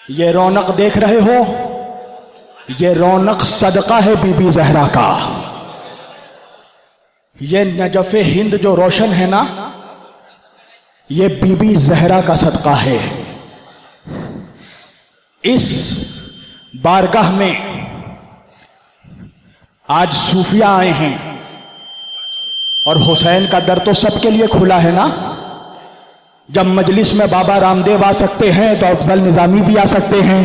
یہ رونق دیکھ رہے ہو، یہ رونق صدقہ ہے بی بی زہرا کا۔ یہ نجف ہند جو روشن ہے نا، یہ بی بی زہرا کا صدقہ ہے۔ اس بارگاہ میں آج صوفیہ آئے ہیں، اور حسین کا در تو سب کے لیے کھلا ہے نا۔ جب مجلس میں بابا رام دیو آ سکتے ہیں تو افضل نظامی بھی آ سکتے ہیں۔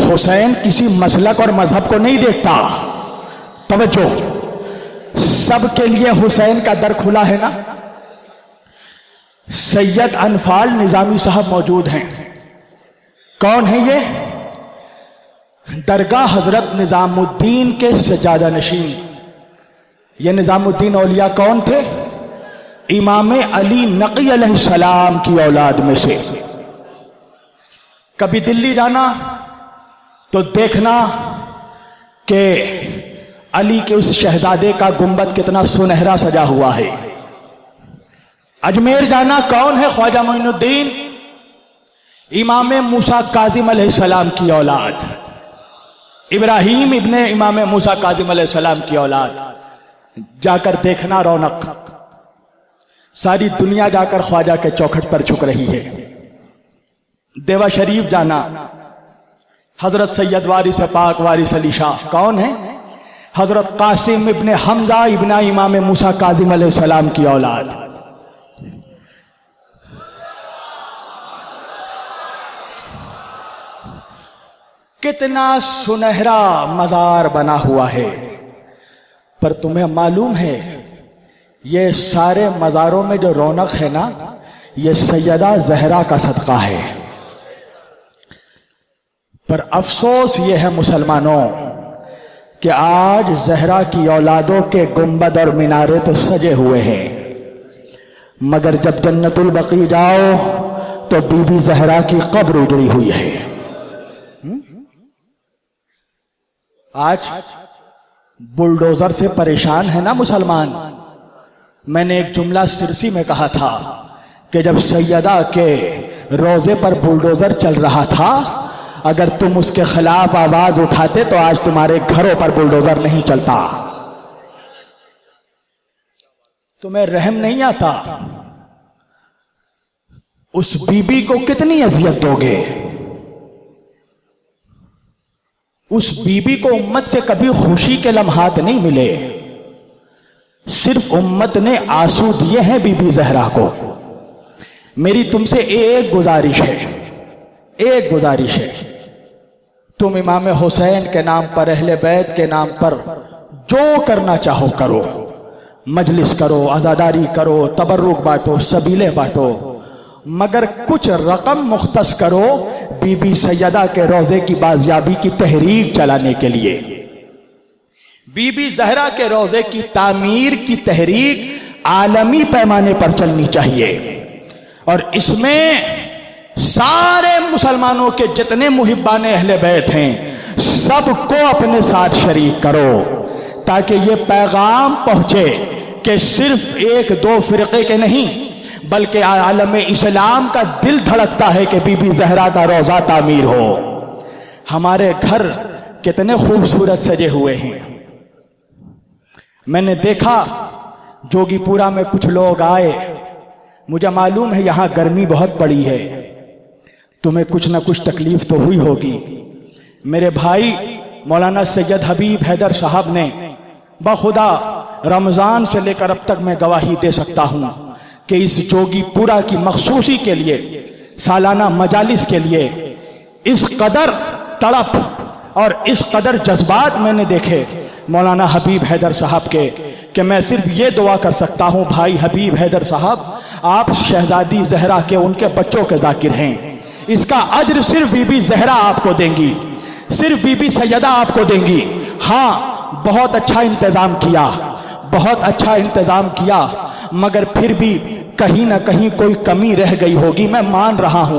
حسین کسی مسلک اور مذہب کو نہیں دیکھتا، توجہ، سب کے لیے حسین کا در کھلا ہے نا۔ سید انفال نظامی صاحب موجود ہیں۔ کون ہیں یہ؟ درگاہ حضرت نظام الدین کے سجادہ نشین۔ یہ نظام الدین اولیاء کون تھے؟ امام علی نقی علیہ السلام کی اولاد میں سے۔ کبھی دلی جانا تو دیکھنا کہ علی کے اس شہزادے کا گنبد کتنا سنہرا سجا ہوا ہے۔ اجمیر جانا، کون ہے؟ خواجہ معین الدین، امام موسیٰ کاظم علیہ السلام کی اولاد، ابراہیم ابن امام موسیٰ کاظم علیہ السلام کی اولاد۔ جا کر دیکھنا رونق، ساری دنیا جا کر خواجہ کے چوکھٹ پر جھک رہی ہے۔ دیوا شریف جانا، حضرت سید وارث پاک وارث علی شاہ، کون ہیں؟ حضرت قاسم ابن حمزہ ابن امام موسیٰ کاظم علیہ السلام کی اولاد۔ کتنا سنہرا مزار بنا ہوا ہے، پر تمہیں معلوم ہے یہ سارے مزاروں میں جو رونق ہے نا، یہ سیدہ زہرا کا صدقہ ہے۔ پر افسوس یہ ہے مسلمانوں کہ آج زہرا کی اولادوں کے گنبد اور مینارے تو سجے ہوئے ہیں، مگر جب جنت البقیع جاؤ تو بی بی زہرا کی قبر اجڑی ہوئی ہے۔ آج بلڈوزر سے پریشان ہے نا مسلمان۔ میں نے ایک جملہ سرسی میں کہا تھا کہ جب سیدہ کے روزے پر بلڈوزر چل رہا تھا، اگر تم اس کے خلاف آواز اٹھاتے تو آج تمہارے گھروں پر بلڈوزر نہیں چلتا۔ تمہیں رحم نہیں آتا؟ اس بی بی کو کتنی اذیت دو گے؟ اس بی بی کو امت سے کبھی خوشی کے لمحات نہیں ملے، صرف امت نے آنسو دیے ہیں بی بی زہرا کو۔ میری تم سے ایک گزارش ہے، تم امام حسین کے نام پر، اہل بیت کے نام پر جو کرنا چاہو کرو، مجلس کرو، عزاداری کرو، تبرک بانٹو، سبیلے بانٹو، مگر کچھ رقم مختص کرو بی بی سیدہ کے روزے کی بازیابی کی تحریک چلانے کے لیے۔ بی بی زہرا کے روزے کی تعمیر کی تحریک عالمی پیمانے پر چلنی چاہیے، اور اس میں سارے مسلمانوں کے جتنے محبان اہل بیت ہیں سب کو اپنے ساتھ شریک کرو، تاکہ یہ پیغام پہنچے کہ صرف ایک دو فرقے کے نہیں بلکہ عالم اسلام کا دل دھڑکتا ہے کہ بی بی زہرا کا روزہ تعمیر ہو۔ ہمارے گھر کتنے خوبصورت سجے ہوئے ہیں۔ میں نے دیکھا جوگی پورا میں کچھ لوگ آئے، مجھے معلوم ہے یہاں گرمی بہت پڑی ہے، تمہیں کچھ نہ کچھ تکلیف تو ہوئی ہوگی۔ میرے بھائی مولانا سید حبیب حیدر صاحب نے بخدا رمضان سے لے کر اب تک میں گواہی دے سکتا ہوں کہ اس جوگی پورا کی مخصوصی کے لیے، سالانہ مجالس کے لیے اس قدر تڑپ اور اس قدر جذبات میں نے دیکھے مولانا حبیب حیدر صاحب کے، کہ میں صرف یہ دعا کر سکتا ہوں، بھائی حبیب حیدر صاحب آپ شہزادی زہرا کے، ان کے بچوں کے ذاکر ہیں، اس کا اجر صرف بی بی زہرا آپ کو دیں گی، صرف بی بی سیدہ آپ کو دیں گی۔ ہاں بہت اچھا انتظام کیا، مگر پھر بھی کہیں نہ کہیں کوئی کمی رہ گئی ہوگی، میں مان رہا ہوں۔